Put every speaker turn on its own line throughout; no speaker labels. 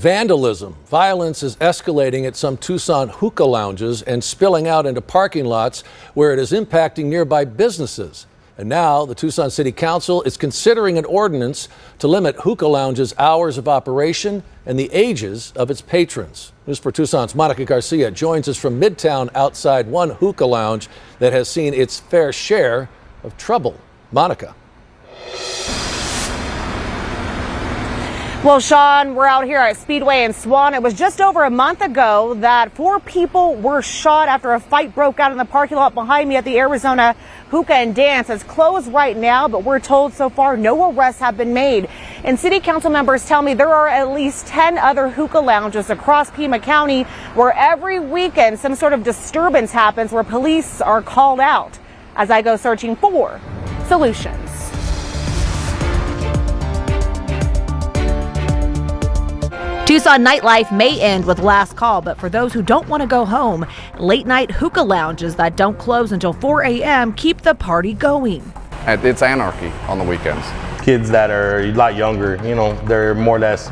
Vandalism. Violence is escalating at some Tucson hookah lounges and spilling out into parking lots where it is impacting nearby businesses. And now the Tucson City Council is considering an ordinance to limit hookah lounges' hours of operation and the ages of its patrons. News for Tucson's Monica Garcia joins us from Midtown outside one hookah lounge that has seen its fair share of trouble. Monica.
Well, Sean, we're out here at Speedway in Swan. It was just over a month ago that 4 people were shot after a fight broke out in the parking lot behind me at the Arizona Hookah and Dance. It's closed right now, but we're told so far no arrests have been made. And city council members tell me there are at least 10 other hookah lounges across Pima County where every weekend some sort of disturbance happens where police are called out as I go searching for solutions. Tucson nightlife may end with last call, but for those who don't want to go home, late night hookah lounges that don't close until 4 a.m. keep the party going.
It's anarchy on the weekends.
Kids that are a lot younger, they're more or less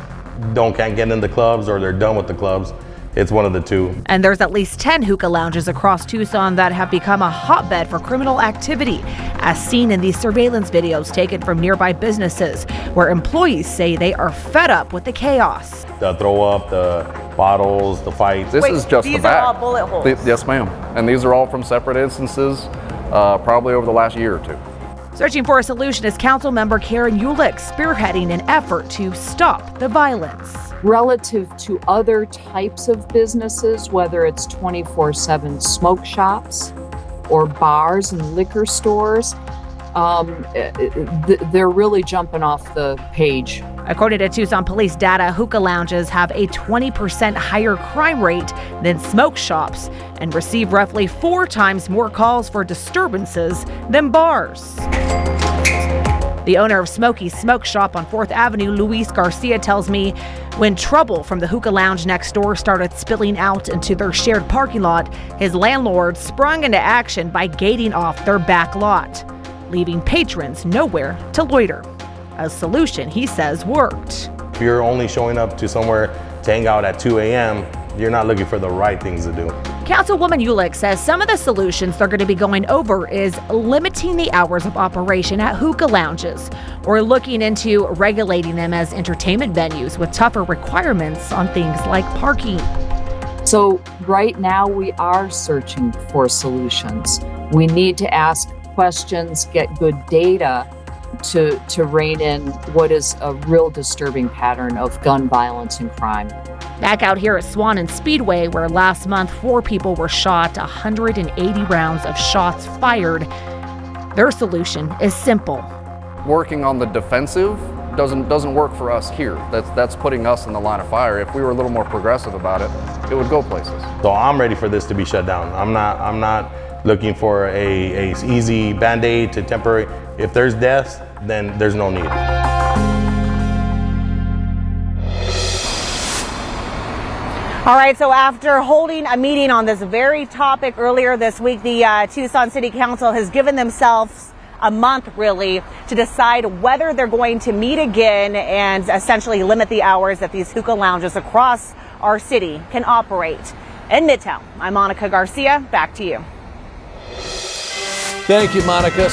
can't get in the clubs or they're done with the clubs. It's one of the two.
And there's at least 10 hookah lounges across Tucson that have become a hotbed for criminal activity, as seen in these surveillance videos taken from nearby businesses, where employees say they are fed up with the chaos.
The throw up, the bottles, the fights.
This is just the back.
These are all bullet holes.
Yes, ma'am. And these are all from separate instances, probably over the last year or two.
Searching for a solution is council member Karen Ulick spearheading an effort to stop the violence.
Relative to other types of businesses, whether it's 24/7 smoke shops or bars and liquor stores, they're really jumping off the page.
According to Tucson police data, hookah lounges have a 20% higher crime rate than smoke shops and receive roughly 4 times more calls for disturbances than bars. The owner of Smoky's Smoke Shop on 4th Avenue, Luis Garcia, tells me when trouble from the hookah lounge next door started spilling out into their shared parking lot, his landlord sprung into action by gating off their back lot, leaving patrons nowhere to loiter. A solution, he says, worked.
If you're only showing up to somewhere to hang out at 2 a.m., you're not looking for the right things to do.
Councilwoman Ulick says some of the solutions they're going to be going over is limiting the hours of operation at hookah lounges or looking into regulating them as entertainment venues with tougher requirements on things like parking.
So right now we are searching for solutions. We need to ask questions, get good data to rein in what is a real disturbing pattern of gun violence and crime.
Back out here at Swan and Speedway, where last month 4 people were shot, 180 rounds of shots fired. Their solution is simple.
Working on the defensive doesn't work for us here. That's putting us in the line of fire. If we were a little more progressive about it, it would go places.
So I'm ready for this to be shut down. I'm not looking for a easy band-aid to temporary. If there's deaths, then there's no need.
All right, so after holding a meeting on this very topic earlier this week, the Tucson City Council has given themselves a month, really, to decide whether they're going to meet again and essentially limit the hours that these hookah lounges across our city can operate. In Midtown, I'm Monica Garcia. Back to you.
Thank you, Monica.